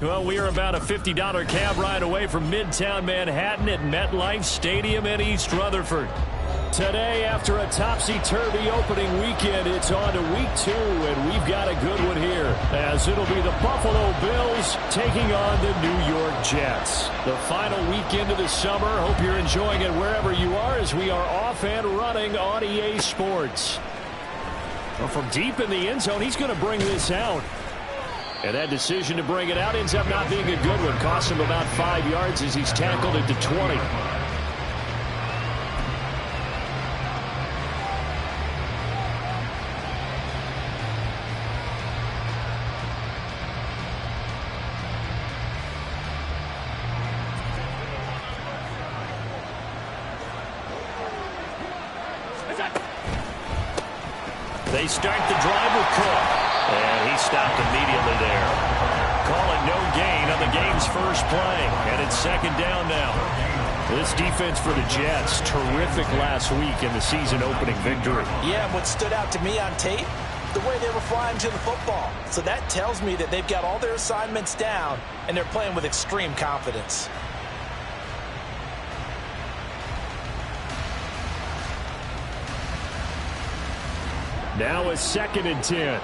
Well, we are about a $50 cab ride away from Midtown Manhattan at MetLife Stadium in East Rutherford. Today, after a topsy-turvy opening weekend, it's on to week 2, and we've got a good one here, as it'll be the Buffalo Bills taking on the New York Jets. The final weekend of the summer. Hope you're enjoying it wherever you are, as we are off and running on EA Sports. Well, from deep in the end zone, he's going to bring this out. And that decision to bring it out ends up not being a good one. Costs him about 5 yards as he's tackled at the 20. They start the drive with Cook. And he stopped immediately there. Call it no gain on the game's first play. And it's second down now. This defense for the Jets, terrific last week in the season-opening victory. Yeah, what stood out to me on tape, the way they were flying to the football. So that tells me that they've got all their assignments down, and they're playing with extreme confidence. Now a 2nd and 10.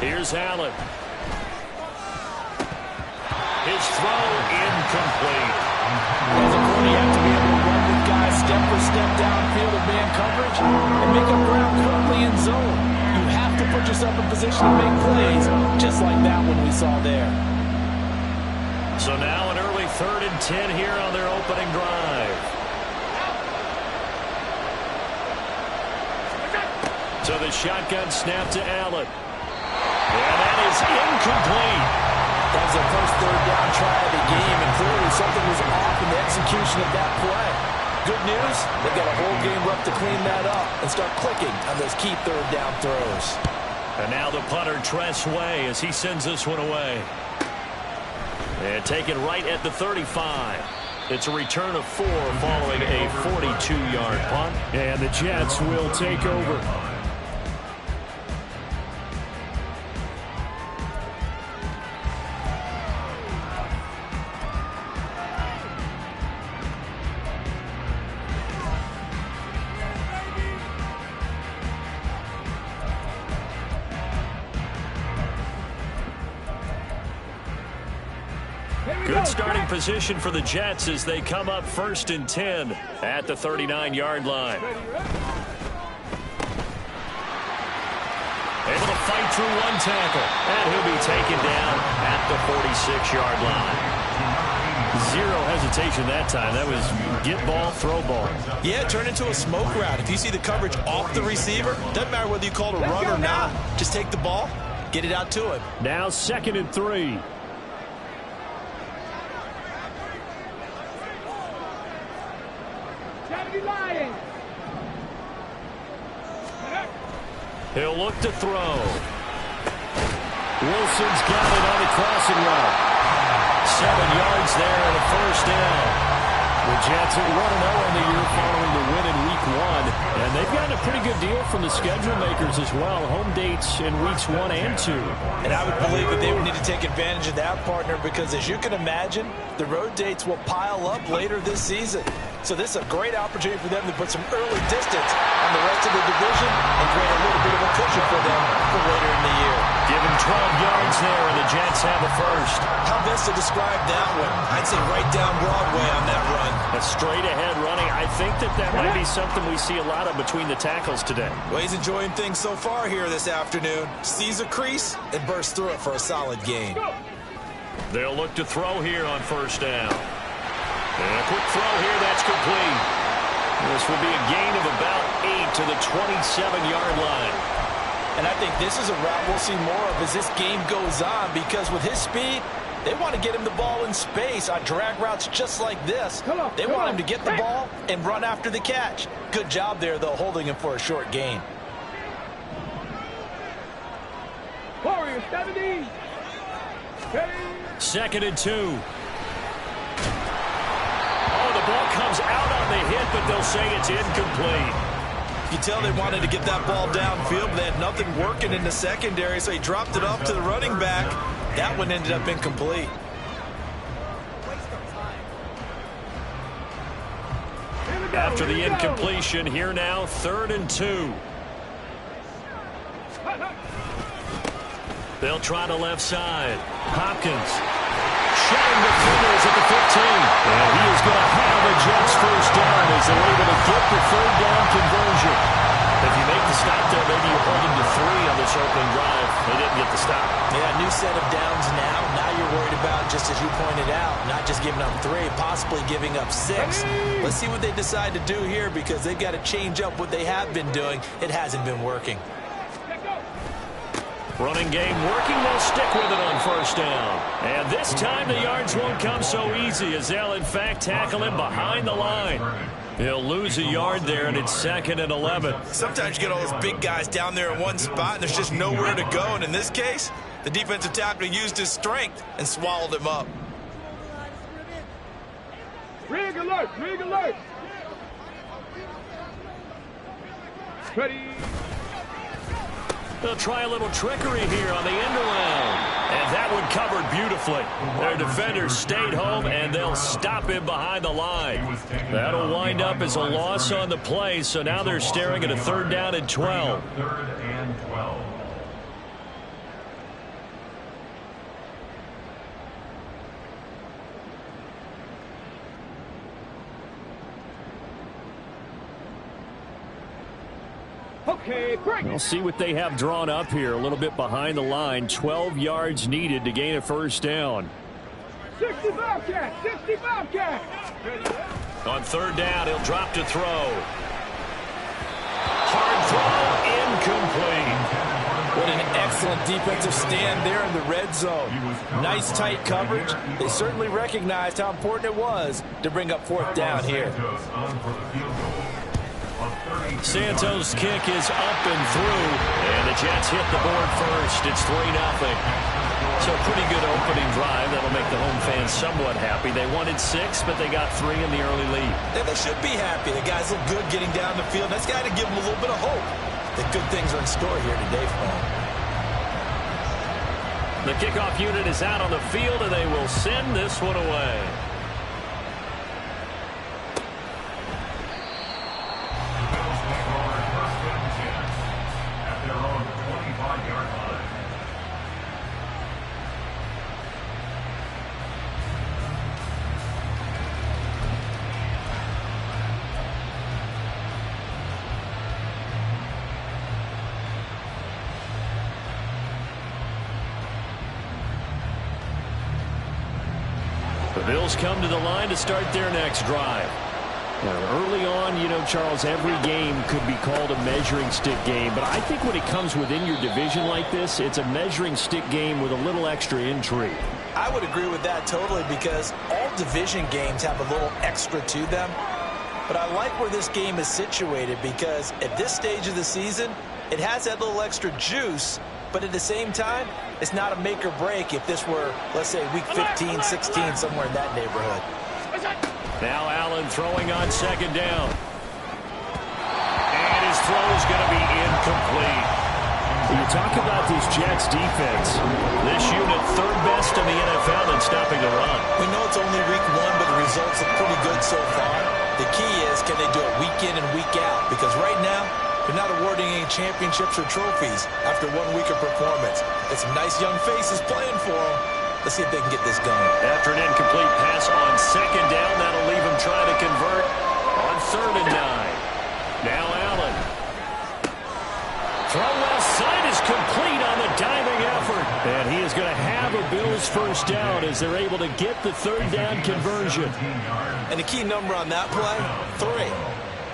Here's Allen. His throw incomplete. As a corner, you have to be able to run with guys step for step downfield of man coverage and make up ground quickly in zone. You have to put yourself in position to make plays, just like that one we saw there. So now an early 3rd and 10 here on their opening drive. So the shotgun snap to Allen. And that is incomplete. That was their first 3rd down try of the game, and clearly something was off in the execution of that play. Good news, they've got a whole game left to clean that up and start clicking on those key 3rd down throws. And now the punter, Tress Way, as he sends this one away. And taken right at the 35. It's a return of 4 following a 42-yard punt. And the Jets will take over. Good starting position for the Jets as they come up 1st and 10 at the 39-yard line. Able to fight through one tackle, and he'll be taken down at the 46-yard line. Zero hesitation that time. That was get ball, throw ball. Yeah, turn into a smoke route. If you see the coverage off the receiver, doesn't matter whether you call it a run or not. Just take the ball, get it out to him. Now 2nd and 3. He'll look to throw. Wilson's got it on the crossing route. 7 yards there and a first down. The Jets are 1-0 in the year following the win in Week 1. And they've gotten a pretty good deal from the schedule makers as well. Home dates in Weeks 1 and 2. And I would believe that they would need to take advantage of that, partner, because as you can imagine, the road dates will pile up later this season. So this is a great opportunity for them to put some early distance on the rest of the division and create a little bit of a cushion for them for later in the year. Given 12 yards there, and the Jets have a first. How best to describe that one? I'd say right down Broadway on that run. A straight-ahead running. I think that might be something we see a lot of between the tackles today. Well, he's enjoying things so far here this afternoon. Sees a crease and bursts through it for a solid gain. They'll look to throw here on 1st down. And a quick throw here, that's complete. This will be a gain of about 8 to the 27-yard line. And I think this is a route we'll see more of as this game goes on, because with his speed, they want to get him the ball in space on drag routes just like this. They want him to get the ball and run after the catch. Good job there, though, holding him for a short gain. Warriors 70. 2nd and 2. Oh, the the ball comes out on the hit, but they'll say it's incomplete. You tell they wanted to get that ball downfield, but they had nothing working in the secondary, so he dropped it off to the running back. That one ended up incomplete. After the incompletion, here now, 3rd and 2. They'll try to left side. Hopkins shedding defenders at the 15. And he is going to have a Jets first down as they're able to get the 3rd down conversion. If you make the stop there, maybe you hold them to 3 on this opening drive. They didn't get the stop. Yeah, new set of downs now. Now you're worried about, just as you pointed out, not just giving up 3, possibly giving up 6. Let's see what they decide to do here because they've got to change up what they have been doing. It hasn't been working. Running game working. They'll stick with it on first down. And this time the yards won't come so easy as they'll, in fact, tackle him behind the line. He'll lose a yard there, and it's 2nd and 11. Sometimes you get all those big guys down there in one spot, and there's just nowhere to go. And in this case, the defensive tackle used his strength and swallowed him up. Rig alert! Rig alert! Ready. They'll try a little trickery here on the end around. And that one covered beautifully. Their defenders stayed home, and they'll stop him behind the line. That'll wind up as a loss on the play, so now they're staring at a 3rd down and 12. 3rd and 12. Okay, break. We'll see what they have drawn up here. A little bit behind the line. 12 yards needed to gain a first down. 60 Bobcat! 60 Bobcat! On 3rd down, he'll drop to throw. Hard throw, incomplete. What an excellent defensive stand there in the red zone. Nice tight coverage. They certainly recognized how important it was to bring up 4th down here. Santos' kick is up and through, and the Jets hit the board first. It's 3-0. So a pretty good opening drive. That'll make the home fans somewhat happy. They wanted 6, but they got 3 in the early lead. Yeah, they should be happy. The guys look good getting down the field. That's got to give them a little bit of hope that good things are in store here today for them. The kickoff unit is out on the field, and they will send this one away. The Bills come to the line to start their next drive. Now, early on, you know, Charles, every game could be called a measuring stick game. But I think when it comes within your division like this, it's a measuring stick game with a little extra intrigue. I would agree with that totally because all division games have a little extra to them. But I like where this game is situated because at this stage of the season, it has that little extra juice. But at the same time, it's not a make or break if this were, let's say, week 15, 16, somewhere in that neighborhood. Now Allen throwing on 2nd down. And his throw is going to be incomplete. When you talk about this Jets defense, this unit 3rd best in the NFL in stopping the run. We know it's only week 1, but the results look pretty good so far. The key is, can they do it week in and week out? Because right now, they're not awarding any championships or trophies after 1 week of performance. Got some nice young faces playing for them. Let's see if they can get this going. After an incomplete pass on 2nd down, that'll leave him trying to convert on 3rd and 9. Now Allen. Throw left side is complete on the diving effort. And he is going to have a Bills first down as they're able to get the 3rd down conversion. And the key number on that play, 3.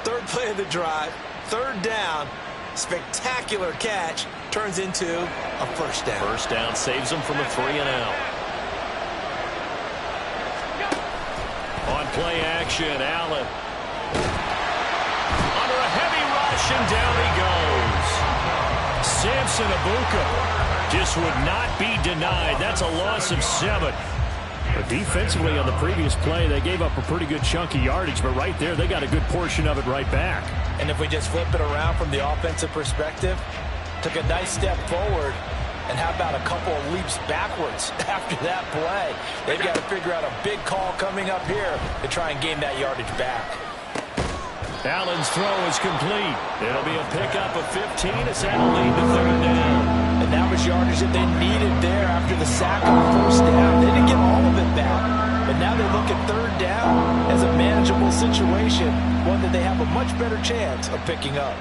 3rd play of the drive, 3rd down, spectacular catch, turns into a first down. First down saves them from a 3-and-out. On play action, Allen. Under a heavy rush, and down he goes. Samson Abuka just would not be denied. That's a loss of 7. But defensively on the previous play, they gave up a pretty good chunk of yardage, but right there, they got a good portion of it right back. And if we just flip it around from the offensive perspective, took a nice step forward, and how about a couple of leaps backwards after that play? They've got to figure out a big call coming up here to try and gain that yardage back. Allen's throw is complete. It'll be a pickup of 15 as that'll lead to third down. And that was yardage that they needed there after the sack on first down. They didn't get all of it back, but now they look at third down as a manageable situation, one that they have a much better chance of picking up.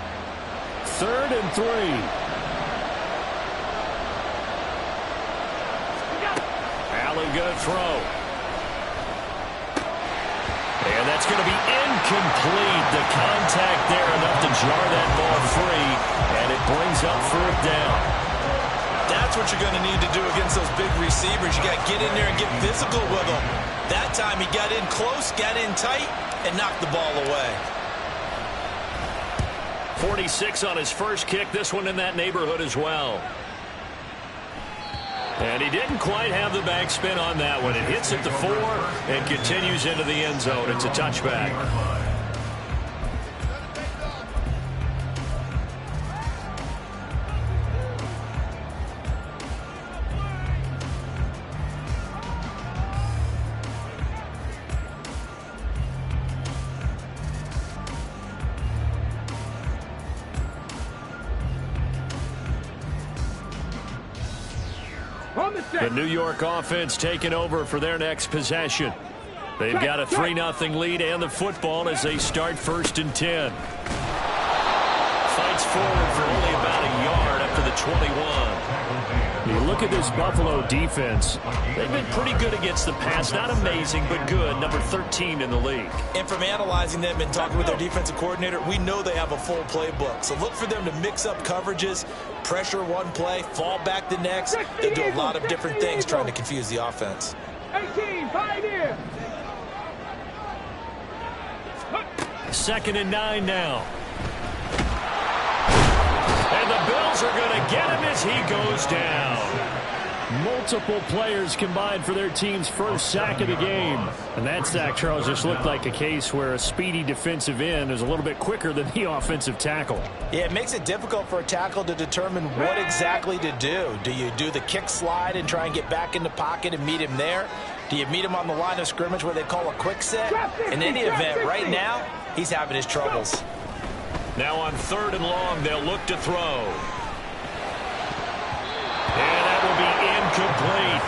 3rd and 3. Allen gonna throw. And that's going to be incomplete. The contact there enough to jar that ball free, and it brings up 4th down. That's what you're going to need to do against those big receivers. You got to get in there and get physical with them. That time he got in close, got in tight, and knocked the ball away. 46 on his first kick. This one in that neighborhood as well. And he didn't quite have the backspin on that one. It hits at the 4 and continues into the end zone. It's a touchback. The New York offense taking over for their next possession. They've got a 3-0 lead and the football as they start 1st and 10. Fights forward for only about a yard up to the 21. You look at this Buffalo defense. They've been pretty good against the pass. Not amazing, but good. Number 13 in the league. And from analyzing them and talking with their defensive coordinator, we know they have a full playbook. So look for them to mix up coverages, pressure one play, fall back the next. They do a lot of different things trying to confuse the offense. 18, Pioneer. 2nd and 9 now. And the Bills are going to get him as he goes down. Multiple players combined for their team's first sack of the game. And that sack, Charles, just looked like a case where a speedy defensive end is a little bit quicker than the offensive tackle. Yeah, it makes it difficult for a tackle to determine what exactly to do. Do you do the kick slide and try and get back in the pocket and meet him there? Do you meet him on the line of scrimmage where they call a quick set? In any event, right now, he's having his troubles. Now on 3rd and long, they'll look to throw. And that will be incomplete.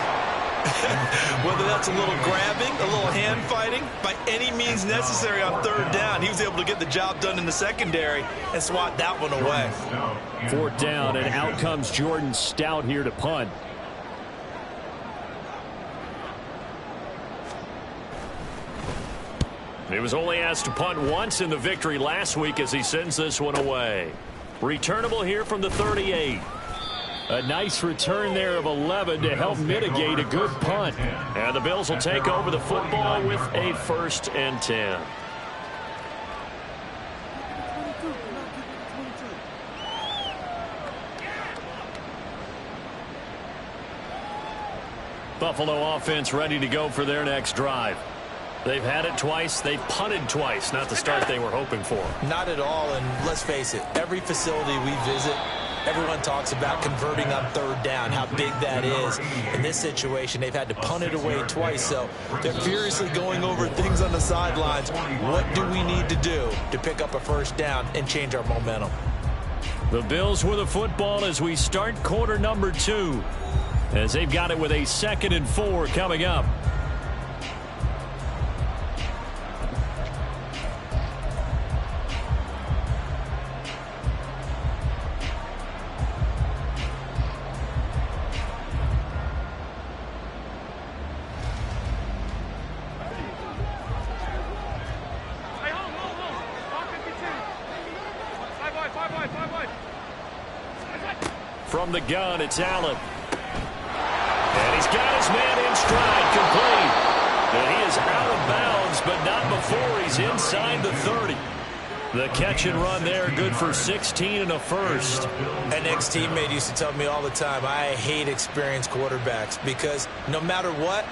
Whether that's a little grabbing, a little hand fighting, by any means necessary on 3rd down, he was able to get the job done in the secondary and swat that one away. 4th down, and out comes Jordan Stout here to punt. He was only asked to punt once in the victory last week as he sends this one away. Returnable here from the 38. A nice return there of 11 to help mitigate a good punt. And the Bills will take over the football with a 1st and 10. Buffalo offense ready to go for their next drive. They've had it twice. They've punted twice. Not the start they were hoping for. Not at all, and let's face it, every facility we visit, everyone talks about converting on 3rd down, how big that is. In this situation, they've had to punt it away twice, so they're furiously going over things on the sidelines. What do we need to do to pick up a 1st down and change our momentum? The Bills with the football as we start quarter number 2, as they've got it with a 2nd and 4 coming up. From the gun, it's Allen. And he's got his man in stride, complete. And he is out of bounds, but not before he's inside the 30. The catch and run there, good for 16 and a 1st. An ex-teammate used to tell me all the time, I hate experienced quarterbacks because no matter what,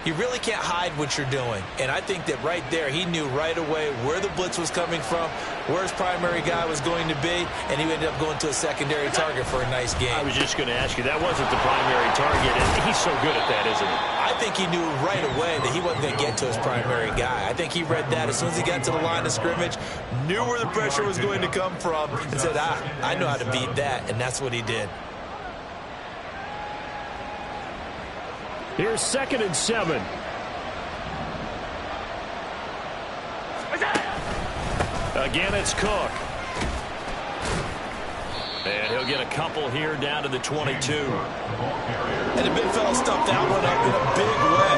you really can't hide what you're doing. And I think that right there, he knew right away where the blitz was coming from, where his primary guy was going to be, and he ended up going to a secondary target for a nice game. I was just going to ask you, that wasn't the primary target, and he's so good at that, isn't he? I think he knew right away that he wasn't going to get to his primary guy. I think he read that as soon as he got to the line of scrimmage, knew where the pressure was going to come from, and said, I know how to beat that, and that's what he did. Here's 2nd and 7. Again, it's Cook. And he'll get a couple here down to the 22. And the big fella stuffed that one up in a big way.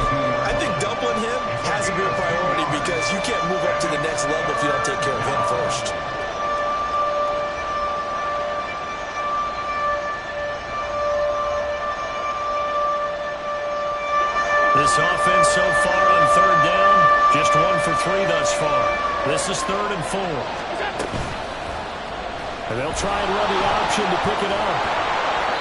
I think doubling him has to be a priority because you can't move up to the next level if you don't take care of him first. This offense so far on 3rd down, just 1 for 3 thus far. This is 3rd and 4. And they'll try and run the option to pick it up.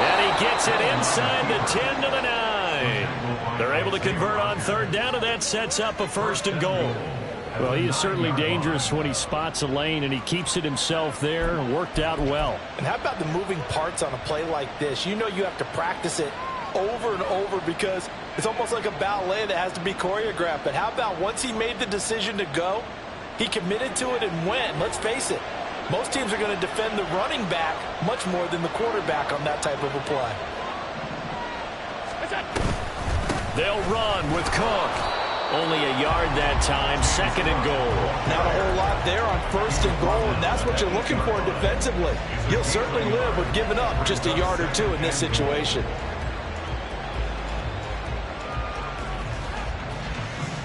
And he gets it inside the 10 to the 9. They're able to convert on 3rd down, and that sets up a 1st and goal. Well, he is certainly dangerous when he spots a lane, and he keeps it himself there. Worked out well. And how about the moving parts on a play like this? You know you have to practice it over and over because it's almost like a ballet that has to be choreographed. But how about once he made the decision to go, he committed to it and went. Let's face it, most teams are going to defend the running back much more than the quarterback on that type of a play. They'll run with Cook. Only a yard that time, 2nd and goal. Not a whole lot there on 1st and goal, and that's what you're looking for defensively. You'll certainly live with giving up just a yard or 2 in this situation.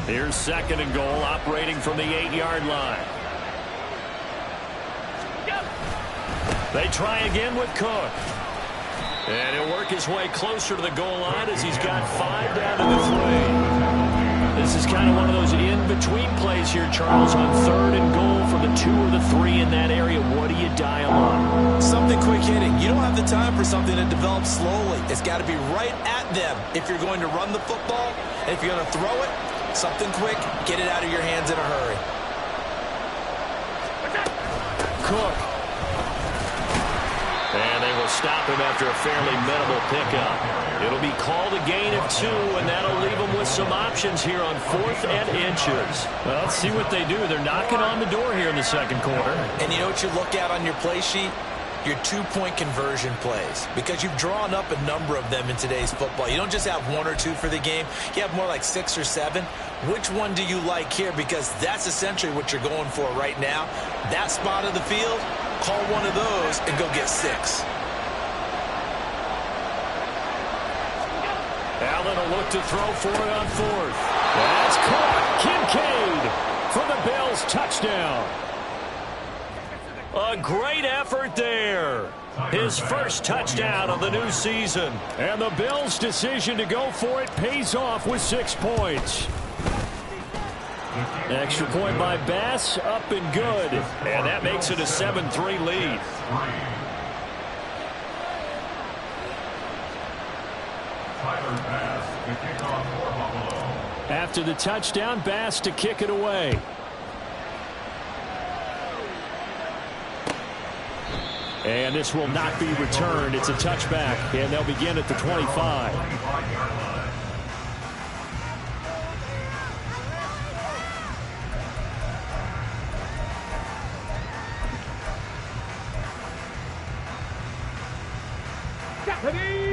Here's 2nd and goal, operating from the 8-yard line. They try again with Cook. And he'll work his way closer to the goal line as he's got 5 down to the 3. This is kind of one of those in-between plays here, Charles, on 3rd and goal from the 2 or the 3 in that area. What do you dial up? Something quick hitting. You don't have the time for something that develops slowly. It's got to be right at them if you're going to run the football. And if you're going to throw it, something quick, get it out of your hands in a hurry. Cook. And they will stop him after a fairly minimal pickup. It'll be called a gain of 2, and that'll leave them with some options here on 4th and inches. Well, let's see what they do. They're knocking on the door here in the 2nd quarter. And you know what you look at on your play sheet? Your 2-point conversion plays, because you've drawn up a number of them in today's football. You don't just have 1 or 2 for the game. You have more like 6 or 7. Which one do you like here? Because that's essentially what you're going for right now. That spot of the field, call one of those and go get 6. Allen will look to throw for it on 4th. That's caught. Kincaid for the Bills touchdown. A great effort there. His first touchdown of the new season. And the Bills' decision to go for it pays off with 6 points. Extra point by Bass, up and good. And that makes it a 7-3 lead. After the touchdown, Bass to kick it away. And this will not be returned. It's a touchback, and they'll begin at the 25.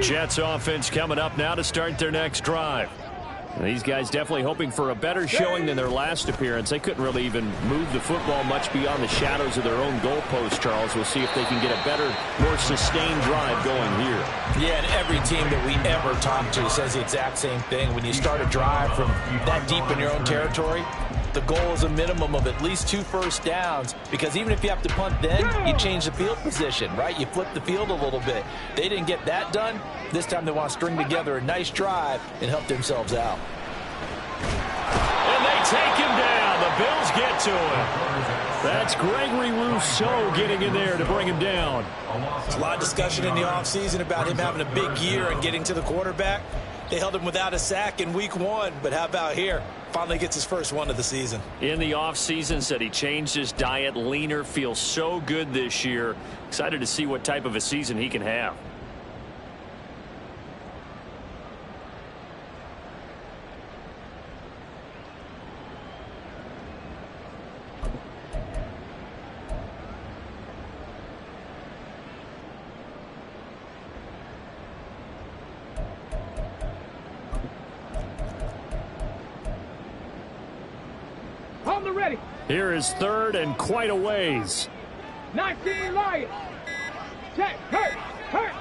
Jets offense coming up now to start their next drive. These guys definitely hoping for a better showing than their last appearance. They couldn't really even move the football much beyond the shadows of their own goalpost, Charles. We'll see if they can get a better, more sustained drive going here. Yeah, and every team that we ever talk to says the exact same thing. When you start a drive from that deep in your own territory, the goal is a minimum of at least 2 first downs, because even if you have to punt then, you change the field position, right? You flip the field a little bit. They didn't get that done. This time they want to string together a nice drive and help themselves out. And they take him down. The Bills get to him. That's Gregory Rousseau getting in there to bring him down. There's a lot of discussion in the offseason about him having a big year and getting to the quarterback. They held him without a sack in week 1, but how about here? Finally gets his first one of the season. In the offseason, said he changed his diet, leaner, feels so good this year. Excited to see what type of a season he can have. On the ready. Here is third and quite a ways. 19 Lions. Check. Hurt.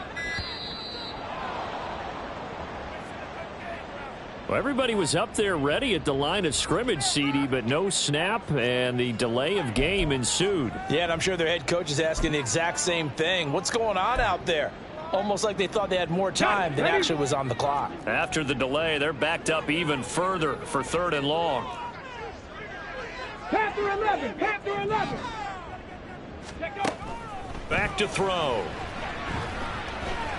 Well, everybody was up there ready at the line of scrimmage, CD, but no snap, and the delay of game ensued. Yeah, and I'm sure their head coach is asking the exact same thing. What's going on out there? Almost like they thought they had more time than actually was on the clock. After the delay, they're backed up even further for third and long. Panther 11. Panther 11. Back to throw.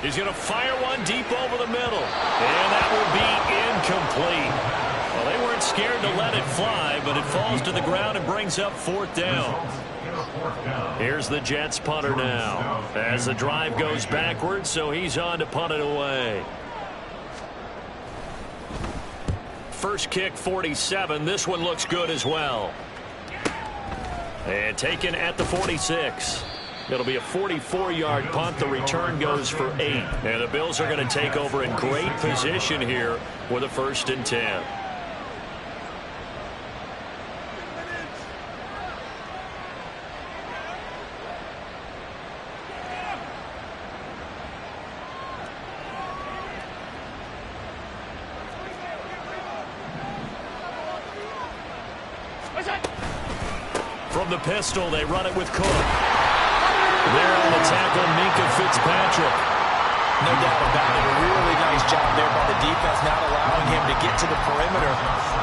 He's going to fire one deep over the middle. And that will be incomplete. Well, they weren't scared to let it fly, but it falls to the ground and brings up fourth down. Here's the Jets punter now. As the drive goes backwards, so he's on to punt it away. First kick, 47. This one looks good as well. And taken at the 46. It'll be a 44-yard punt. The return goes for 8. And the Bills are going to take over in great position here with a 1st and 10. From the pistol, they run it with Cook. There on the tackle, Minkah Fitzpatrick. No doubt about it. A really nice job there by the defense, not allowing him to get to the perimeter.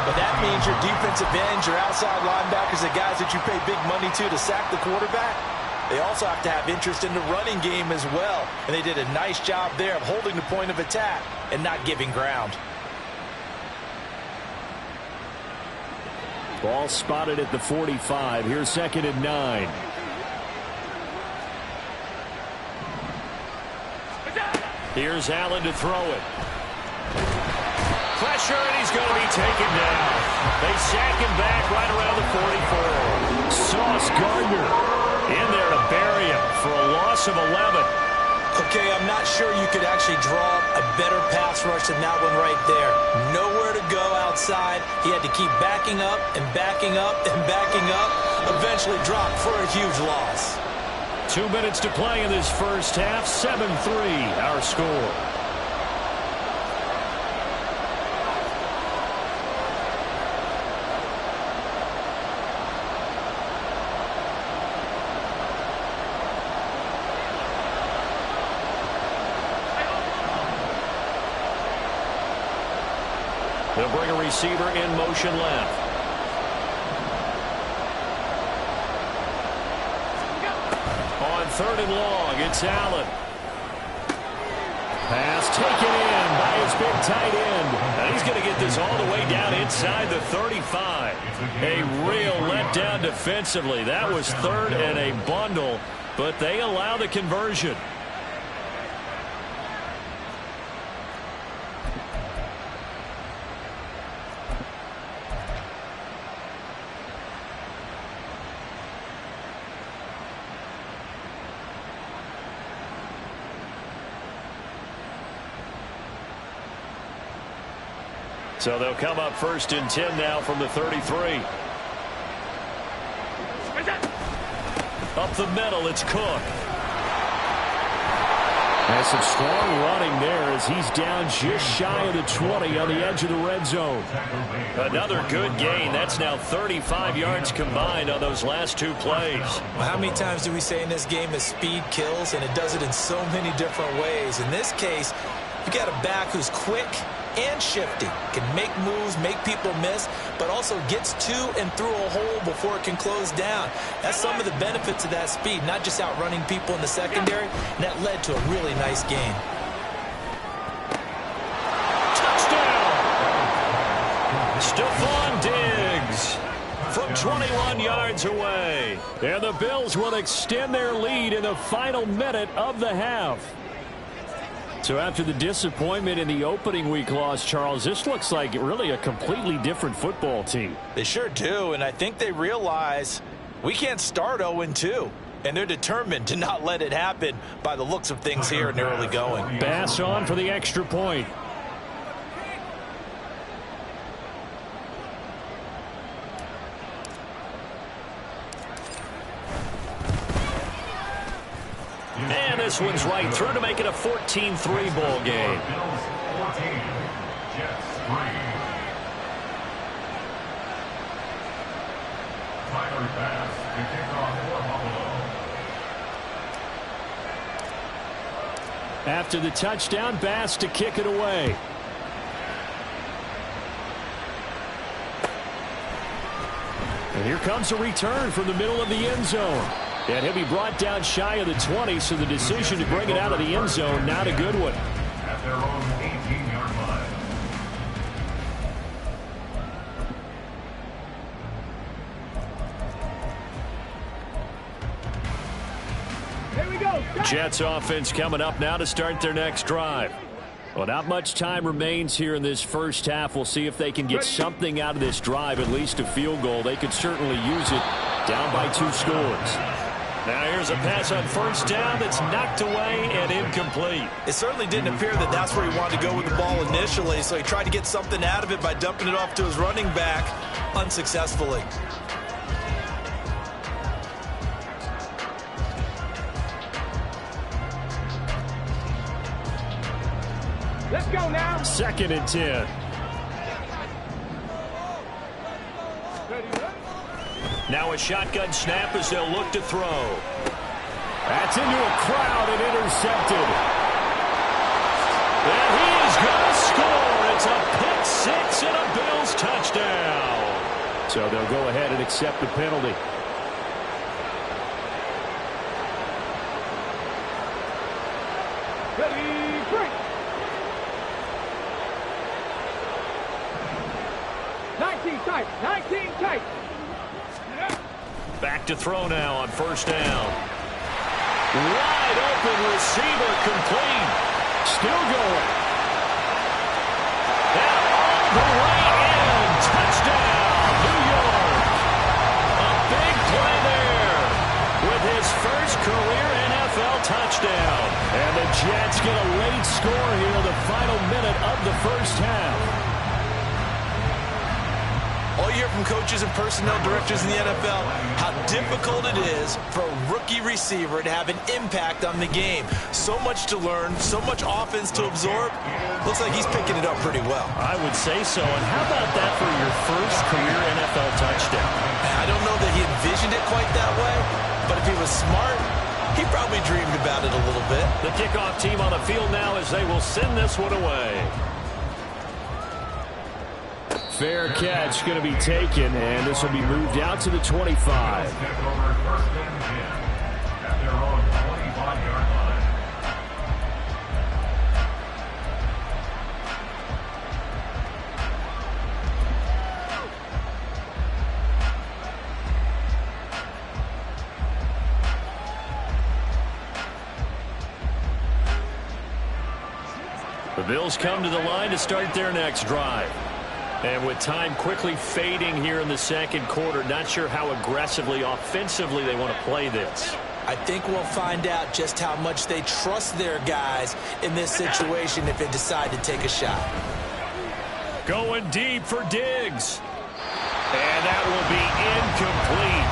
But that means your defensive ends, your outside linebackers, the guys that you pay big money to sack the quarterback, they also have to have interest in the running game as well. And they did a nice job there of holding the point of attack and not giving ground. Ball spotted at the 45. Here's 2nd and 9. Here's Allen to throw it. Pressure, and he's going to be taken down. They sack him back right around the 44. Sauce Gardner in there to bury him for a loss of 11. Okay, I'm not sure you could actually draw a better pass rush than that one right there. Nowhere to go outside. He had to keep backing up and backing up and backing up. Eventually dropped for a huge loss. 2 minutes to play in this first half. 7-3 our score. They'll bring a receiver in motion left. On 3rd and long, it's Allen. Pass taken in by his big tight end. And he's going to get this all the way down inside the 35. A real letdown defensively. That was 3rd and a bundle, but they allow the conversion. So they'll come up 1st and 10 now from the 33. Up the middle, it's Cook. Has some strong running there as he's down just shy of the 20 on the edge of the red zone. Another good gain. That's now 35 yards combined on those last 2 plays. Well, how many times do we say in this game that speed kills, and it does it in so many different ways? In this case, you got a back who's quick and shifty, can make moves, make people miss, but also gets to and through a hole before it can close down. That's some of the benefits of that speed, not just outrunning people in the secondary, and that led to a really nice game. Touchdown! 21 yards away. And the Bills will extend their lead in the final minute of the half. So after the disappointment in the opening week loss, Charles, this looks like really a completely different football team. They sure do, and I think they realize we can't start 0-2. And they're determined to not let it happen by the looks of things here in the early going. Bass on for the extra point. And this one's right through to make it a 14-3 ball game. Bills 14, Jets 3. Tyler Bass to kick off for Buffalo. After the touchdown, Bass to kick it away. And here comes a return from the middle of the end zone. And he'll be brought down shy of the 20, so the decision to bring it out of the end zone, not a good one. At their own 18-yard line. Here we go. Jets offense coming up now to start their next drive. Well, not much time remains here in this first half. We'll see if they can get something out of this drive, at least a field goal. They could certainly use it, down by 2 scores. Now here's a pass on first down that's knocked away and incomplete. It certainly didn't appear that that's where he wanted to go with the ball initially, so he tried to get something out of it by dumping it off to his running back unsuccessfully. Let's go now. 2nd and 10. Now a shotgun snap as they'll look to throw. That's into a crowd and intercepted. And he is going to score. It's a pick six and a Bills touchdown. So they'll go ahead and accept the penalty. Ready, break. 19 tight, 19 tight. Back to throw now on first down. Wide open receiver complete. Still going. And on the way in. Touchdown, New York. A big play there with his first career NFL touchdown. And the Jets get a late score here in the final minute of the first half. All you hear from coaches and personnel directors in the NFL, how difficult it is for a rookie receiver to have an impact on the game. So much to learn, so much offense to absorb. Looks like he's picking it up pretty well. I would say so. And how about that for your first career NFL touchdown? I don't know that he envisioned it quite that way, but if he was smart, he probably dreamed about it a little bit. The kickoff team on the field now as they will send this one away. Fair catch going to be taken, and this will be moved out to the 25. Take over 1st and 10 at their own 25-yard line. The Bills come to the line to start their next drive. And with time quickly fading here in the second quarter, not sure how aggressively, offensively they want to play this. I think we'll find out just how much they trust their guys in this situation if they decide to take a shot. Going deep for Diggs. And that will be incomplete.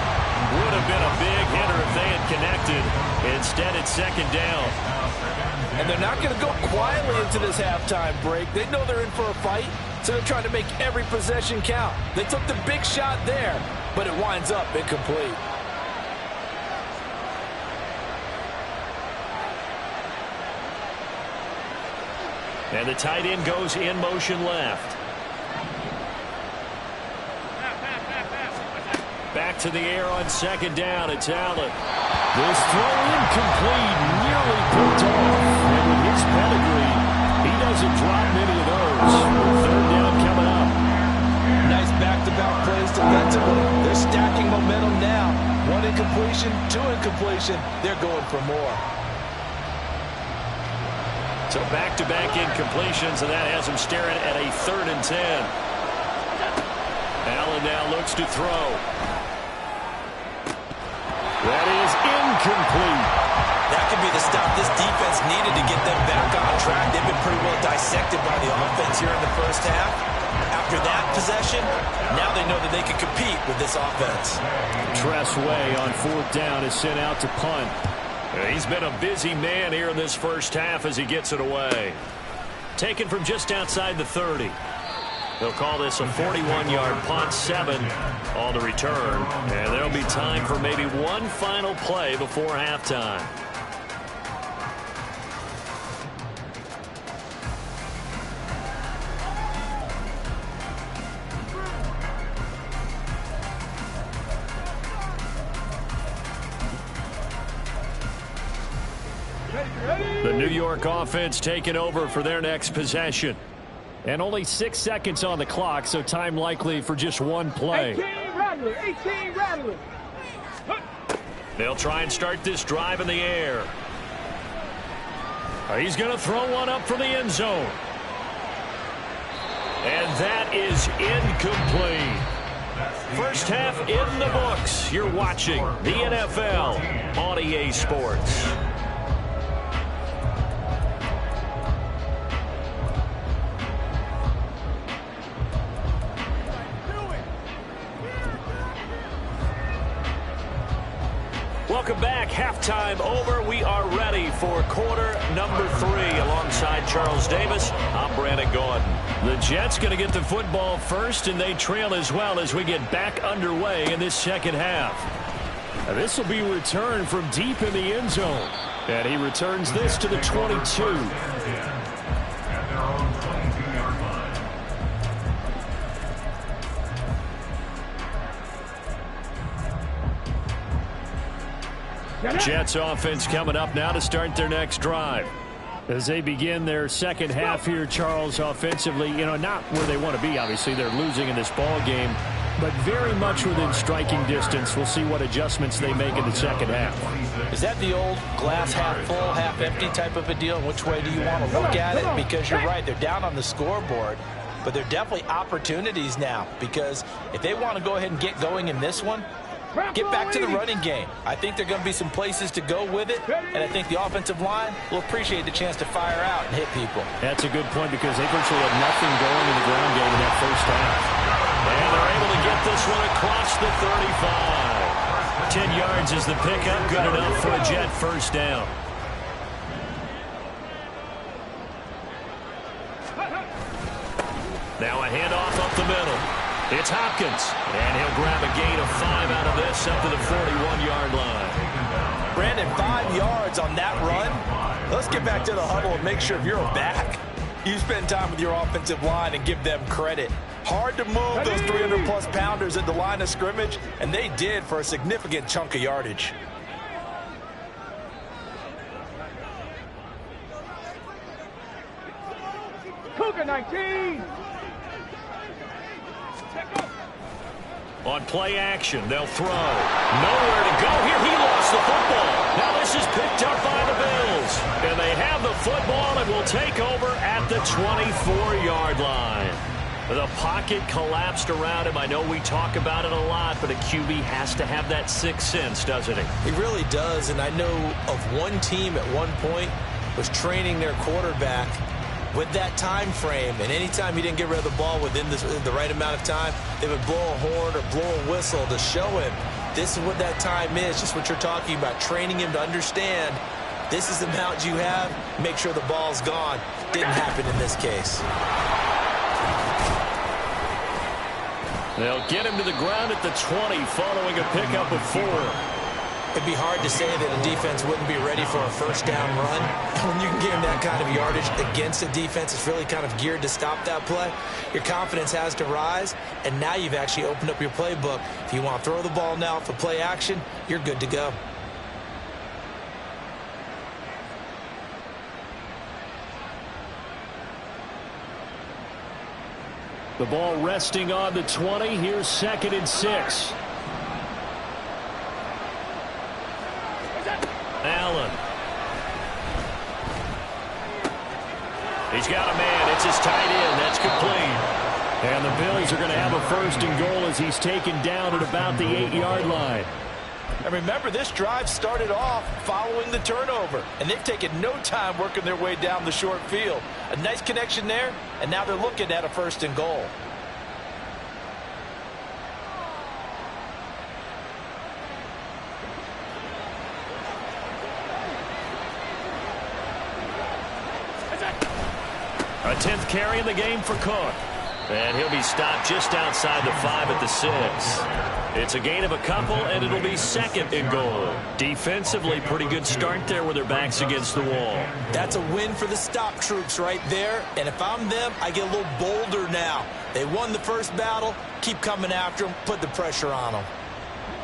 Would have been a big hitter if they had connected. Instead, it's 2nd down. And they're not going to go quietly into this halftime break. They know they're in for a fight, so they're trying to make every possession count. They took the big shot there, but it winds up incomplete. And the tight end goes in motion left. Back to the air on 2nd down. It's Allen. This throw incomplete, nearly picked off. And with his pedigree, he doesn't drop many of those. 3rd down coming up. Nice back-to-back plays defensively. They're incompletion to incompletion. They're going for more. So back-to-back incompletions, and that has him staring at a 3rd and 10. Allen now looks to throw. That is incomplete. That could be the stop this defense needed to get them back on track. They've been pretty well dissected by the offense here in the first half. After that possession, now they know that they can compete with this offense. Tress Way on 4th down is sent out to punt. He's been a busy man here in this first half as he gets it away. Taken from just outside the 30. They'll call this a 41-yard punt, 7 on the return. And there'll be time for maybe one final play before halftime. The New York offense taking over for their next possession. And only 6 seconds on the clock, so time likely for just one play. 18 Rattler, 18 Rattler. They'll try and start this drive in the air. He's going to throw one up for the end zone. And that is incomplete. First half in the books. You're watching the NFL on EA Sports. Welcome back. Halftime over. We are ready for quarter number 3. Alongside Charles Davis, I'm Brandon Gordon. The Jets going to get the football first, and they trail as well as we get back underway in this second half. This will be returned from deep in the end zone. And he returns this to the 22. At their own 22-yard line. Jets offense coming up now to start their next drive. As they begin their second half here, Charles, offensively, not where they want to be, obviously. They're losing in this ball game, but very much within striking distance. We'll see what adjustments they make in the second half. Is that the old glass half full, half empty type of a deal? Which way do you want to look at it? Because you're right, they're down on the scoreboard, but they're definitely opportunities now, because if they want to go ahead and get going in this one, get back to the running game. I think there are going to be some places to go with it, and I think the offensive line will appreciate the chance to fire out and hit people. That's a good point, because they virtually had nothing going in the ground game in that first half. And they're able to get this one across the 35. 10 yards is the pickup, good enough for a Jet first down. Now a handoff up the middle. It's Hopkins, and he'll grab a gain of 5 out of this up to the 41-yard line. Brandon, 5 yards on that run. Let's get back to the huddle and make sure if you're a back, you spend time with your offensive line and give them credit. Hard to move those 300-plus pounders at the line of scrimmage, and they did for a significant chunk of yardage. Cougar 19. On play action, they'll throw. Nowhere to go here. He lost the football. Now this is picked up by the Bills. And they have the football and will take over at the 24-yard line. The pocket collapsed around him. I know we talk about it a lot, but a QB has to have that sixth sense, doesn't he? He really does, and I know of one team at one point was training their quarterback with that time frame, and anytime he didn't get rid of the ball within the right amount of time, they would blow a horn or blow a whistle to show him this is what that time is, just what you're talking about, training him to understand this is the amount you have, make sure the ball's gone. Didn't happen in this case. They'll get him to the ground at the 20 following a pickup of 4. It'd be hard to say that a defense wouldn't be ready for a first down run. When you can give them that kind of yardage against a defense that's really kind of geared to stop that play, your confidence has to rise, and now you've actually opened up your playbook. If you want to throw the ball now for play action, you're good to go. The ball resting on the 20. Here's 2nd and 6. Allen. He's got a man. It's his tight end. That's complete. And the Bills are going to have a 1st and goal as he's taken down at about the 8-yard line. And remember, this drive started off following the turnover, and they've taken no time working their way down the short field. A nice connection there, and now they're looking at a 1st and goal. A 10th carry in the game for Cook. And he'll be stopped just outside the 5 at the 6. It's a gain of a couple, and it'll be 2nd and goal. Defensively, pretty good start there with their backs against the wall. That's a win for the stop troops right there. And if I'm them, I get a little bolder now. They won the first battle. Keep coming after them. Put the pressure on them.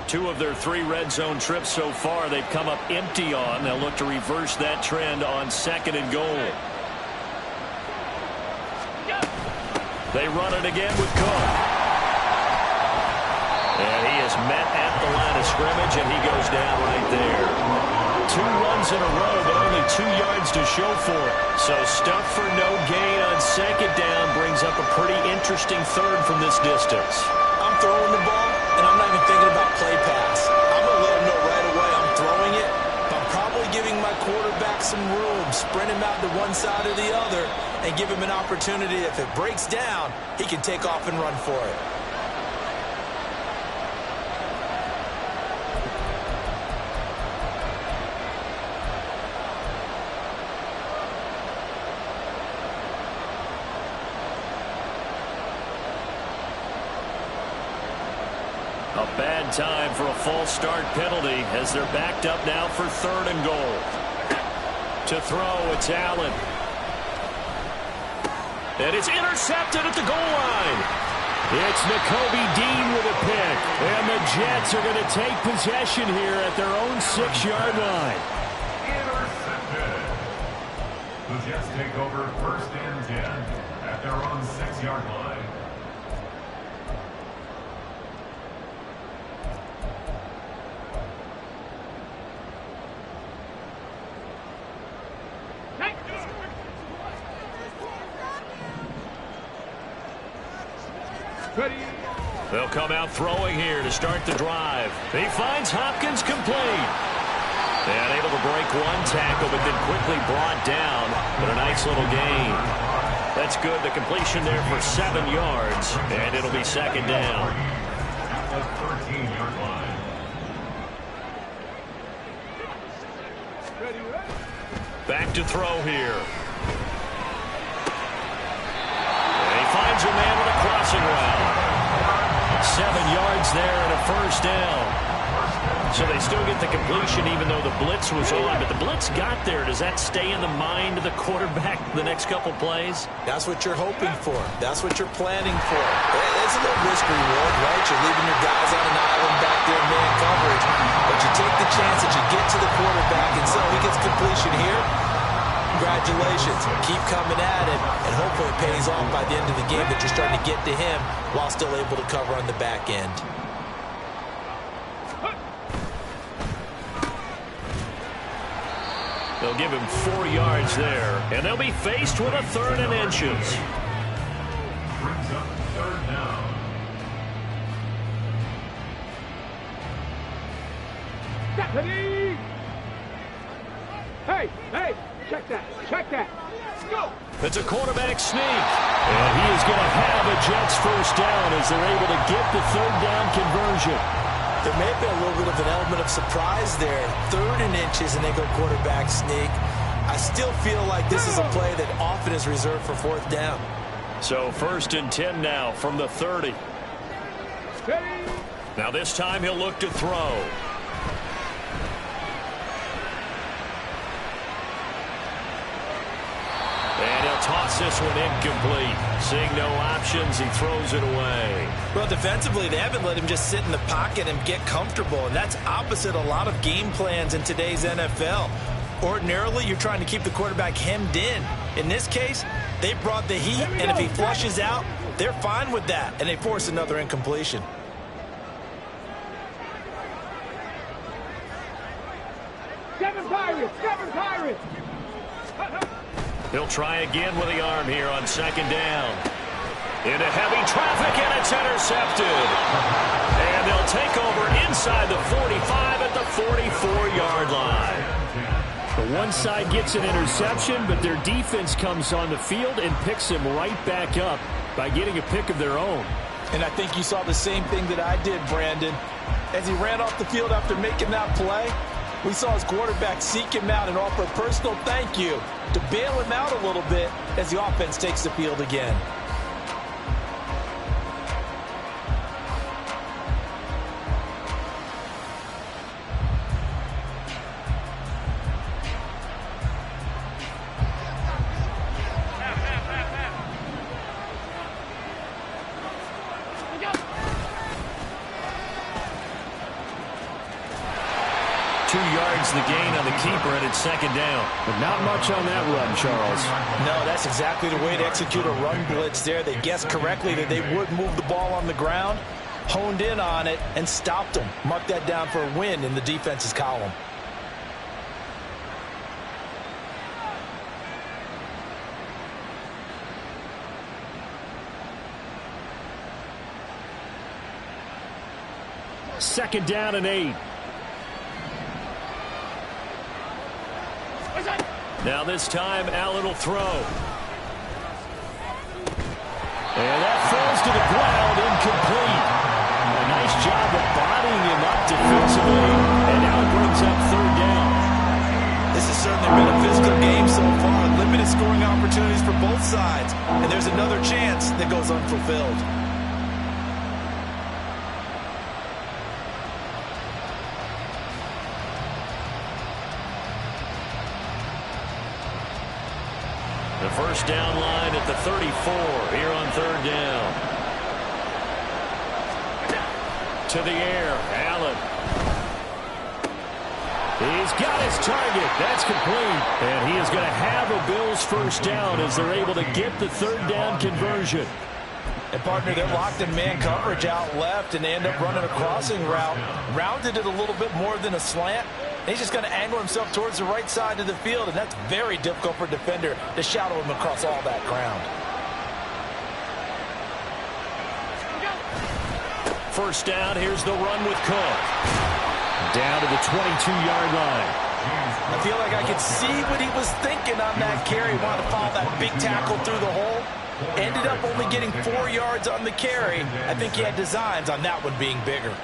2 of their 3 red zone trips so far they've come up empty on. They'll look to reverse that trend on 2nd and goal. They run it again with Cook. And he is met at the line of scrimmage, and he goes down right there. 2 runs in a row, but only 2 yards to show for it. So stuff for no gain on 2nd down brings up a pretty interesting 3rd from this distance. I'm throwing the ball, and I'm not even thinking about play pass. I'm going to let him know right away I'm throwing it. But I'm probably giving my quarterback some room, spread him out to one side or the other, and give him an opportunity. If it breaks down, he can take off and run for it. A bad time for a false start penalty as they're backed up now for 3rd and goal. To throw, it's Allen. And it's intercepted at the goal line. It's Nakobe Dean with a pick. And the Jets are going to take possession here at their own 6-yard line. Intercepted. The Jets take over 1st and 10 at their own 6-yard line. Ready. They'll come out throwing here to start the drive. He finds Hopkins complete. And able to break 1 tackle, but then quickly brought down. But a nice little gain. That's good. The completion there for 7 yards. And it'll be 2nd down. At the 13-yard line. Back to throw here. And he finds a man with a crossing route. 7 yards there and a 1st down. So they still get the completion even though the blitz was on. But the blitz got there. Does that stay in the mind of the quarterback the next couple plays? That's what you're hoping for. That's what you're planning for. It's a little risk-reward, right? You're leaving your guys on an island back there in man coverage. But you take the chance that you get to the quarterback, and so he gets completion here. Congratulations. Keep coming at it, and hopefully it pays off by the end of the game that you're starting to get to him while still able to cover on the back end. They'll give him 4 yards there, and they'll be faced with a 3rd and inches. Brings up 3rd down. Stephanie! Hey, check that. Go! It's a quarterback sneak. And he is going to have a Jets 1st down as they're able to get the 3rd down conversion. There may be a little bit of an element of surprise there. 3rd and inches, and they go quarterback sneak. I still feel like this is a play that often is reserved for 4th down. So 1st and 10 now from the 30. Ready. Now this time he'll look to throw. And he'll toss this one incomplete. Seeing no options, he throws it away. Well, defensively, they haven't let him just sit in the pocket and get comfortable, and that's opposite a lot of game plans in today's NFL. Ordinarily, you're trying to keep the quarterback hemmed in. In this case, they brought the heat, and if he flushes out, they're fine with that, and they force another incompletion. Seven Pirates! Seven Pirates! He'll try again with the arm here on second down. Into heavy traffic, and it's intercepted. And they'll take over inside the 45 at the 44-yard line. The one side gets an interception, but their defense comes on the field and picks him right back up by getting a pick of their own. And I think you saw the same thing that I did, Brandon. As he ran off the field after making that play, we saw his quarterback seek him out and offer a personal thank you to bail him out a little bit as the offense takes the field again. The gain on the keeper, and it's second down. But not much on that run, Charles. No, that's exactly the way to execute a run blitz there. They guessed correctly that they would move the ball on the ground, honed in on it, and stopped them. Mark that down for a win in the defense's column. Second down and 8. Now this time, Allen will throw. And that falls to the ground, incomplete. A nice job of bodying him up defensively, and now it brings up third down. This has certainly been a physical game so far. Limited scoring opportunities for both sides. And there's another chance that goes unfulfilled. The first down line at the 34 here on third down. To the air, Allen. He's got his target. That's complete. And he is going to have a Bills first down as they're able to get the third down conversion. And, partner, they're locked in man coverage out left, and they end up running a crossing route. Rounded it a little bit more than a slant. He's just going to angle himself towards the right side of the field, and that's very difficult for a defender to shadow him across all that ground. First down, here's the run with Cook. Down to the 22-yard line. I feel like I could see what he was thinking on that carry. Wanted to follow that big tackle through the hole. Ended up only getting 4 yards on the carry. I think he had designs on that one being bigger.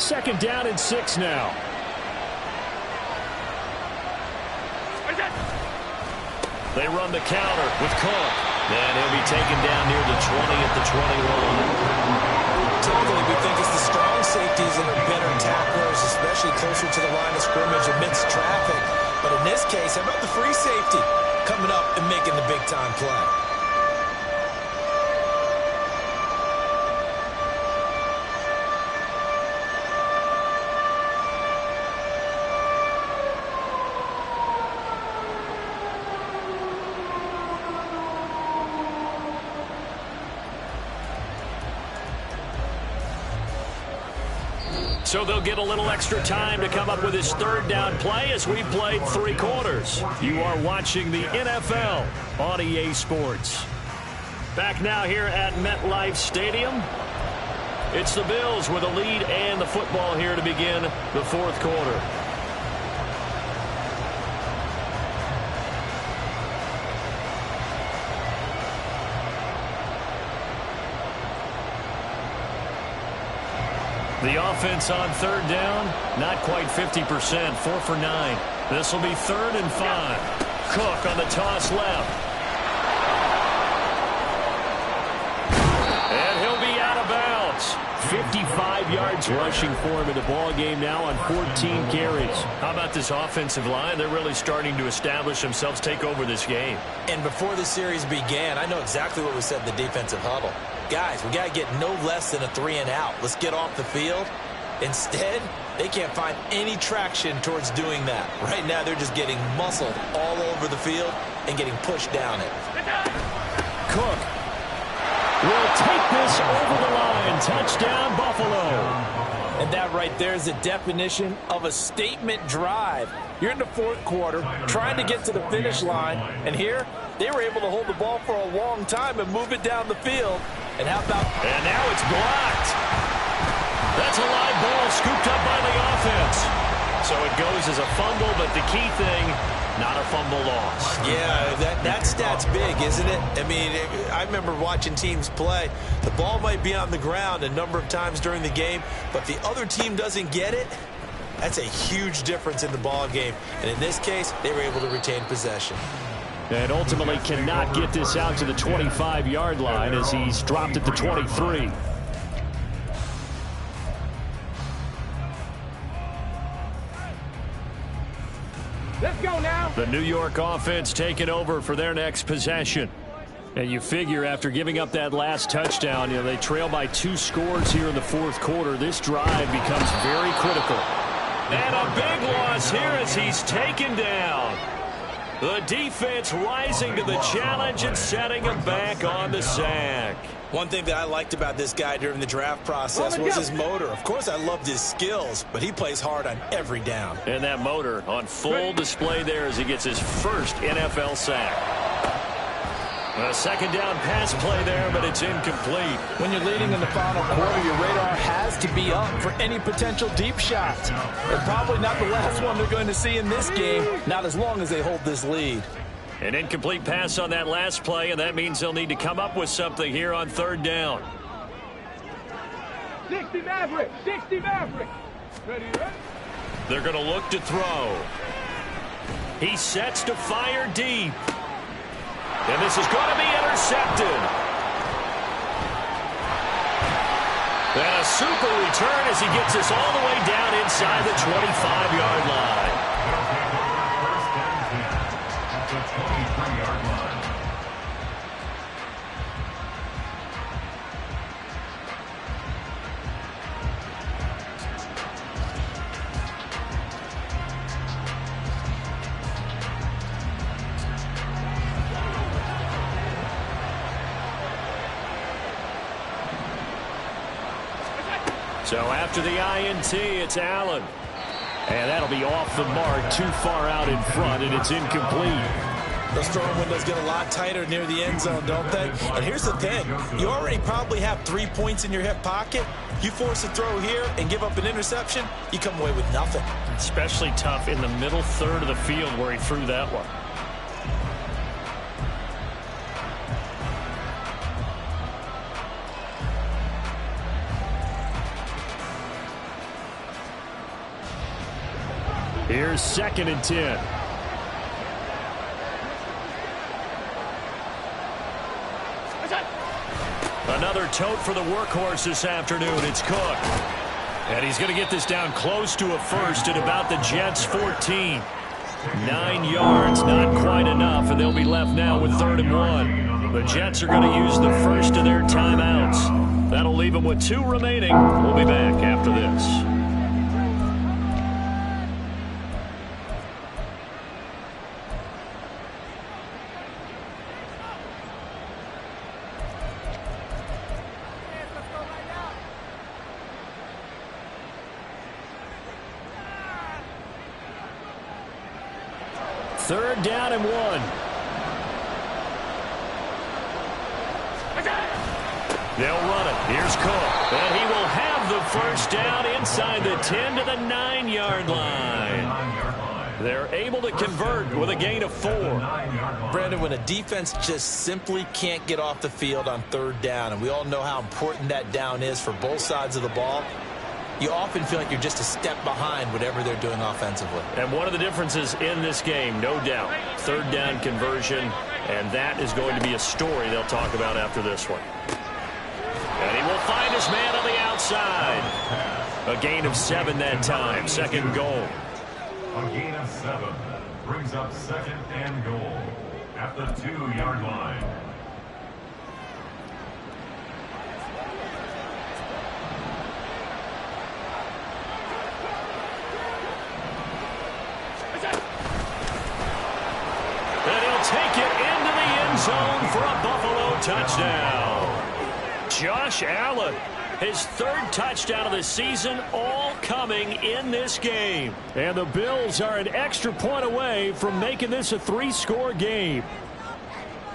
Second down and 6 now. They run the counter with Cook. And he'll be taken down near the 20 at the 21. Typically, we think it's the strong safeties that are better tacklers, especially closer to the line of scrimmage amidst traffic. But in this case, how about the free safety coming up and making the big-time play? So they'll get a little extra time to come up with his third down play as we played 3 quarters. You are watching the NFL on EA Sports. Back now here at MetLife Stadium. It's the Bills with a lead and the football here to begin the fourth quarter. The offense on third down, not quite 50%, 4 for 9. This will be 3rd and 5. Cook on the toss left. And he'll be out of bounds. 55 yards rushing for him in the ball game now on 14 carries. How about this offensive line? They're really starting to establish themselves, take over this game. And before the series began, I know exactly what we said in the defensive huddle. Guys, we got to get no less than a 3 and out. Let's get off the field. Instead, they can't find any traction towards doing that. Right now, they're just getting muscled all over the field and getting pushed down it. Cook will take this over the line. Touchdown, Buffalo. And that right there is the definition of a statement drive. You're in the fourth quarter, trying to get to the finish line, and here, they were able to hold the ball for a long time and move it down the field. And how about... And now it's blocked. That's a live ball scooped up by the offense. So it goes as a fumble, but the key thing, not a fumble loss. Yeah, that stat's big, isn't it? I mean, I remember watching teams play. The ball might be on the ground a number of times during the game, but if the other team doesn't get it, that's a huge difference in the ball game. And in this case, they were able to retain possession. And ultimately cannot get this out to the 25-yard line as he's dropped at the 23. Let's go now. The New York offense taking over for their next possession. And you figure after giving up that last touchdown, they trail by 2 scores here in the fourth quarter. This drive becomes very critical. And a big loss here as he's taken down. The defense rising to the challenge and setting him back on the sack. One thing that I liked about this guy during the draft process was his motor. Of course, I loved his skills, but he plays hard on every down. And that motor on full display there as he gets his first NFL sack. A second down pass play there, but it's incomplete. When you're leading in the final quarter, your radar has to be up for any potential deep shots. And probably not the last one they're going to see in this game, not as long as they hold this lead. An incomplete pass on that last play, and that means they'll need to come up with something here on third down. 60 Maverick, 60 Maverick. Ready? They're going to look to throw. He sets to fire deep. And this is going to be intercepted. And a super return as he gets this all the way down inside the 25-yard line. The 23-yard line. So after the INT, it's Allen. And that'll be off the mark, too far out in front, and it's incomplete. Those throwing windows get a lot tighter near the end zone, don't they? And here's the thing. You already probably have 3 points in your hip pocket. You force a throw here and give up an interception, you come away with nothing. Especially tough in the middle third of the field where he threw that one. Here's 2nd and 10. Another tote for the workhorse this afternoon. It's Cook. And he's going to get this down close to a first at about the Jets' 14. 9 yards, not quite enough, and they'll be left now with 3rd and 1. The Jets are going to use the first of their timeouts. That'll leave them with 2 remaining. We'll be back after this. Third down and 1. They'll run it. Here's Cook. And he will have the first down inside the 10 to the 9-yard line. They're able to convert with a gain of 4. Brandon, when a defense just simply can't get off the field on 3rd down, and we all know how important that down is for both sides of the ball, you often feel like you're just a step behind whatever they're doing offensively. And one of the differences in this game, no doubt, 3rd down conversion, and that is going to be a story they'll talk about after this one. And he will find his man on the outside. A gain of 7 that time, 2nd and goal. A gain of 7 brings up 2nd and goal at the 2-yard line. zone for a Buffalo touchdown. Josh Allen, his third touchdown of the season, all coming in this game. And the Bills are an extra point away from making this a 3-score game.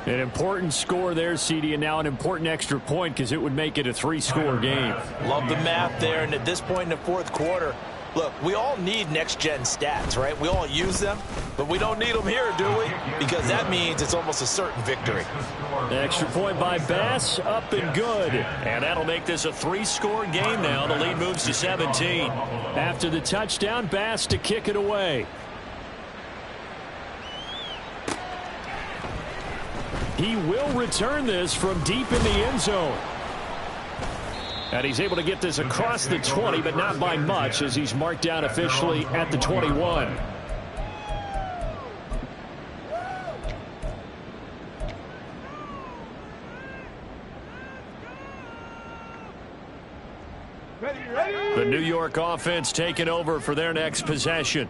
An important score there, CD, and now an important extra point because it would make it a 3-score game. Love the math there, and at this point in the fourth quarter, look, we all need next-gen stats, right? We all use them, but we don't need them here, do we? Because that means it's almost a certain victory. Extra point by Bass, up and good. And that'll make this a 3-score game now. The lead moves to 17. After the touchdown, Bass to kick it away. He will return this from deep in the end zone. And he's able to get this across the 20, but not by much, as he's marked down officially at the 21. The New York offense taking over for their next possession.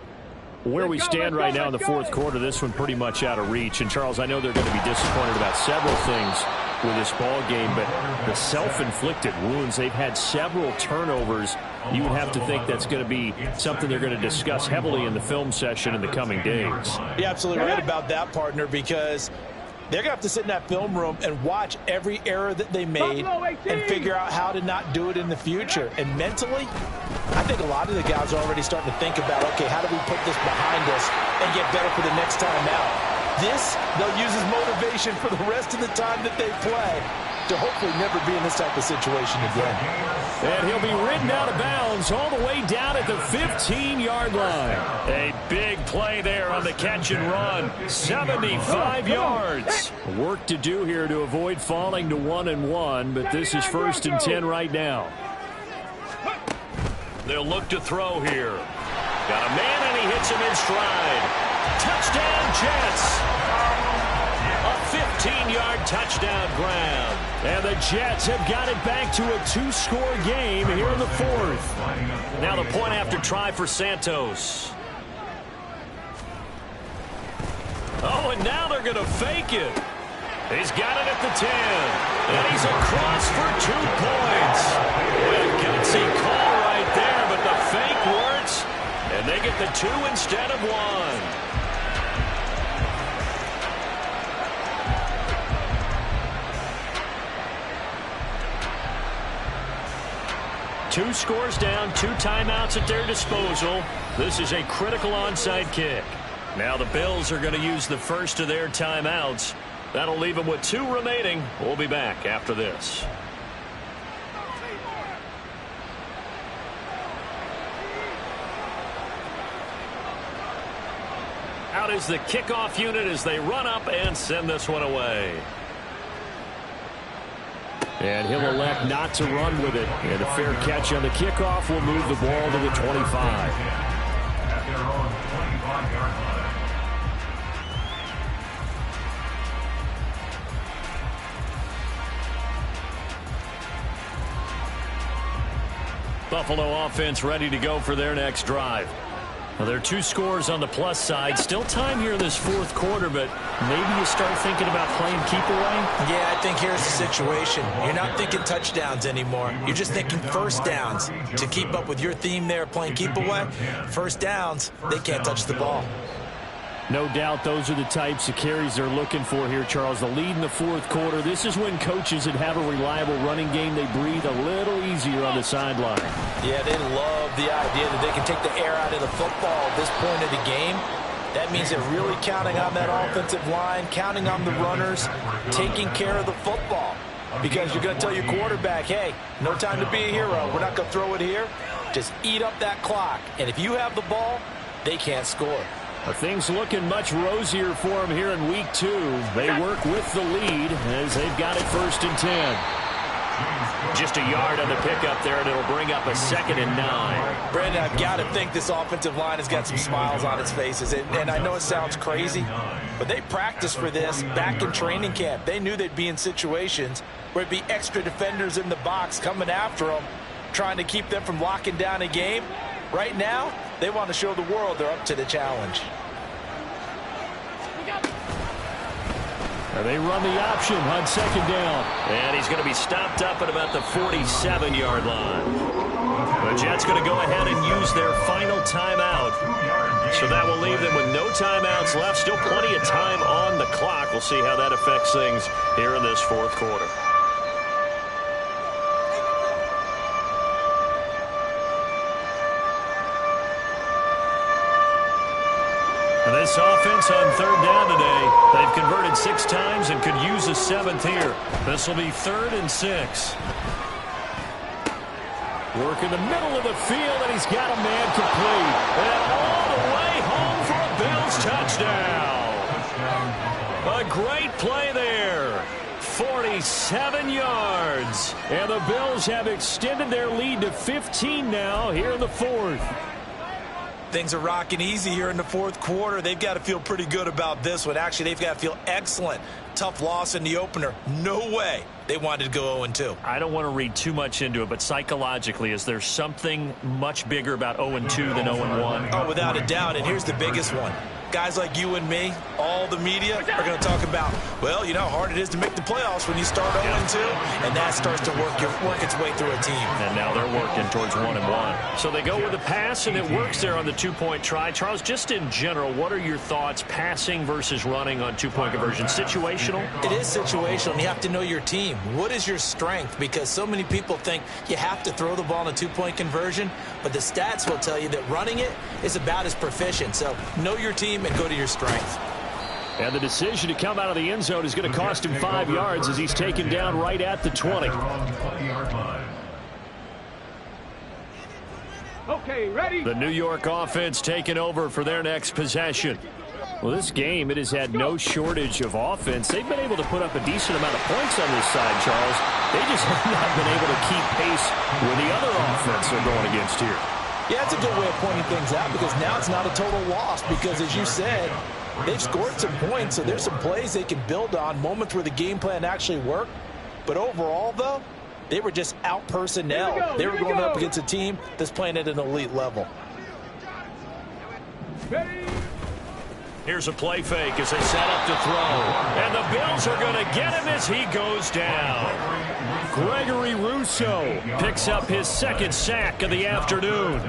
Where we stand right now in the fourth quarter, this one pretty much out of reach. And, Charles, I know they're going to be disappointed about several things with this ball game, but the self-inflicted wounds, they've had several turnovers. You would have to think that's going to be something they're going to discuss heavily in the film session in the coming days. You're absolutely right about that, partner, because they're going to have to sit in that film room and watch every error that they made and figure out how to not do it in the future. And mentally, I think a lot of the guys are already starting to think about, okay, how do we put this behind us and get better for the next time out? This, they'll use as motivation for the rest of the time that they play to hopefully never be in this type of situation again. And he'll be ridden out of bounds all the way down at the 15-yard line. A big play there on the catch and run. 75 yards. Work to do here to avoid falling to 1-1, but this is 1st and 10 right now. They'll look to throw here. Got a man, and he hits him in stride. Touchdown, Jets. A 15-yard touchdown grab. And the Jets have got it back to a 2-score game here in the fourth. Now the point after try for Santos. Oh, and now they're going to fake it. He's got it at the 10. And he's across for 2 points. Well, gutsy call right there, but the fake works. And they get the 2 instead of 1. 2 scores down, 2 timeouts at their disposal. This is a critical onside kick. Now the Bills are going to use the first of their timeouts. That'll leave them with 2 remaining. We'll be back after this. Out is the kickoff unit as they run up and send this one away. And he'll elect not to run with it. And a fair catch on the kickoff will move the ball to the 25. At their own 25-yard line. Buffalo offense ready to go for their next drive. Well, there are 2 scores on the plus side. Still time here in this fourth quarter, but maybe you start thinking about playing keep away? Yeah, I think here's the situation. You're not thinking touchdowns anymore. You're just thinking first downs. To keep up with your theme there, playing keep away, first downs, they can't touch the ball. No doubt those are the types of carries they're looking for here, Charles. The lead in the fourth quarter. This is when coaches that have a reliable running game, they breathe a little easier on the sideline. Yeah, they love the idea that they can take the air out of the football at this point of the game. That means they're really counting on that offensive line, counting on the runners, taking care of the football. Because you're going to tell your quarterback, hey, no time to be a hero. We're not going to throw it here. Just eat up that clock. And if you have the ball, they can't score. Things looking much rosier for them here in week 2. They work with the lead as they've got it 1st and 10. Just a yard on the pickup there, and it'll bring up a 2nd and 9. Brandon, I've got to think this offensive line has got some smiles on its faces. And I know it sounds crazy, but they practiced for this back in training camp. They knew they'd be in situations where it'd be extra defenders in the box coming after them, trying to keep them from locking down a game. Right now, they want to show the world they're up to the challenge. They run the option on second down. And he's going to be stopped up at about the 47-yard line. The Jets going to go ahead and use their final timeout. So that will leave them with no timeouts left. Still plenty of time on the clock. We'll see how that affects things here in this fourth quarter. This offense on third down today, they've converted 6 times and could use a 7th here. This will be 3rd and 6. Work in the middle of the field, and he's got a man complete. And all the way home for a Bills touchdown. A great play there. 47 yards. And the Bills have extended their lead to 15 now here in the 4th. Things are rocking easy here in the fourth quarter. They've got to feel pretty good about this one. Actually, they've got to feel excellent. Tough loss in the opener. No way they wanted to go 0-2. I don't want to read too much into it, but psychologically, is there something much bigger about 0-2 than 0-1? Oh, without a doubt, and here's the biggest one. Guys like you and me, all the media, are going to talk about, well, you know how hard it is to make the playoffs when you start 0-2, and that starts to work its way through a team. And now they're working towards 1-1. So they go with the pass, and it works there on the 2-point try. Charles, just in general, what are your thoughts passing versus running on 2-point conversion? Situational? It is situational, and you have to know your team. What is your strength? Because so many people think you have to throw the ball in a 2-point conversion, but the stats will tell you that running it is about as proficient. So know your team and go to your strength. And the decision to come out of the end zone is going to cost him 5 yards as he's taken down right at the 20. Okay, ready? The New York offense taking over for their next possession. Well, this game, it has had no shortage of offense. They've been able to put up a decent amount of points on this side, Charles. They just have not been able to keep pace with the other offense they're going against here. Yeah, it's a good way of pointing things out because now it's not a total loss because, as you said, they've scored some points, so there's some plays they can build on, moments where the game plan actually worked. But overall, though, they were just out personnel. They were going up against a team that's playing at an elite level. Ready? Here's a play fake as they set up to throw. And the Bills are going to get him as he goes down. Gregory Rousseau picks up his 2nd sack of the afternoon.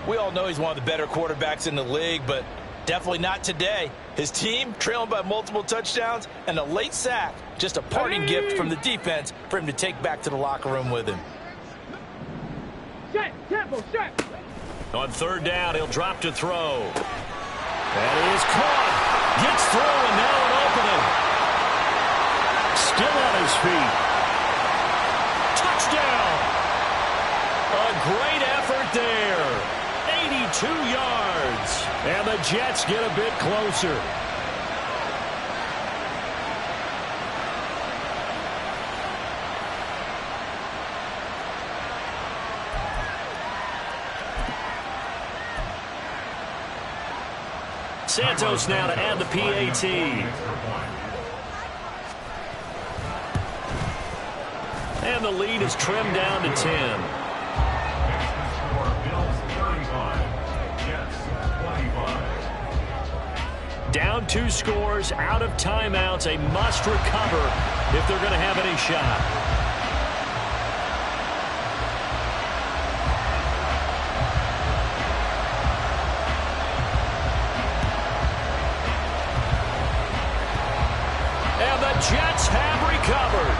We all know he's one of the better quarterbacks in the league, but definitely not today. His team trailing by multiple touchdowns and a late sack. Just a parting gift from the defense for him to take back to the locker room with him. Set, tempo, set. On 3rd down, he'll drop to throw. That is caught. Gets through, and now an opening. Still on his feet. Touchdown. A great effort there. 82 yards. And the Jets get a bit closer. Santos now to add the PAT. And the lead is trimmed down to 10. Down 2 scores, out of timeouts, a must recover if they're going to have any shot. Jets have recovered.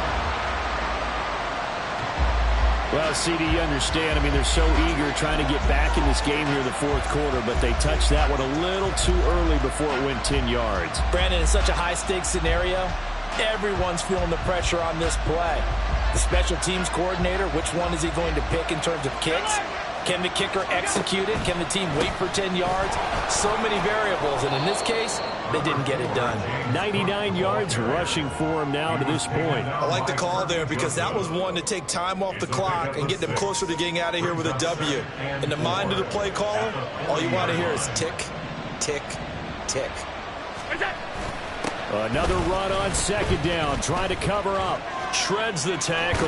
Well, CD, you understand. I mean, they're so eager trying to get back in this game here in the fourth quarter, but they touched that one a little too early before it went 10 yards. Brandon, in such a high-stakes scenario, everyone's feeling the pressure on this play. The special teams coordinator, which one is he going to pick in terms of kicks? Can the kicker execute it? Can the team wait for 10 yards? So many variables, and in this case, they didn't get it done. 99 yards rushing for him now to this point. I like the call there because that was one to take time off the clock and get them closer to getting out of here with a W. In the mind of the play caller, all you want to hear is tick, tick, tick. Another run on 2nd down, trying to cover up. Shreds the tackle.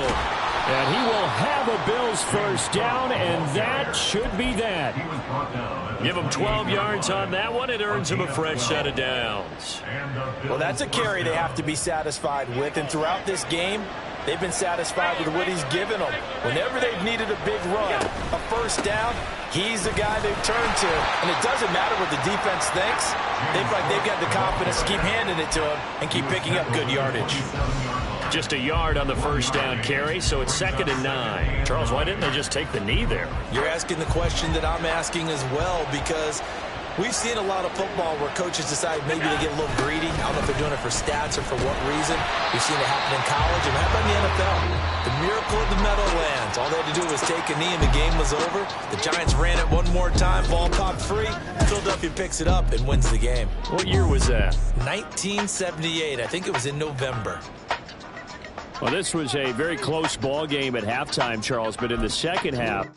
And he will have a Bills first down, and that should be that. Give him 12 yards on that one. It earns him a fresh set of downs. Well, that's a carry they have to be satisfied with. And throughout this game, they've been satisfied with what he's given them. Whenever they've needed a big run, a first down, he's the guy they've turned to. And it doesn't matter what the defense thinks. They've got the confidence to keep handing it to him and keep picking up good yardage. Just a yard on the first down carry, so it's 2nd and 9. Charles, why didn't they just take the knee there? You're asking the question that I'm asking as well, because we've seen a lot of football where coaches decide maybe they get a little greedy. I don't know if they're doing it for stats or for what reason. We've seen it happen in college, and how about in the NFL? The miracle of the Meadowlands. All they had to do was take a knee, and the game was over. The Giants ran it one more time. Ball popped free. Philadelphia picks it up and wins the game. What year was that? 1978. I think it was in November. Well, this was a very close ball game at halftime, Charles, but in the second half,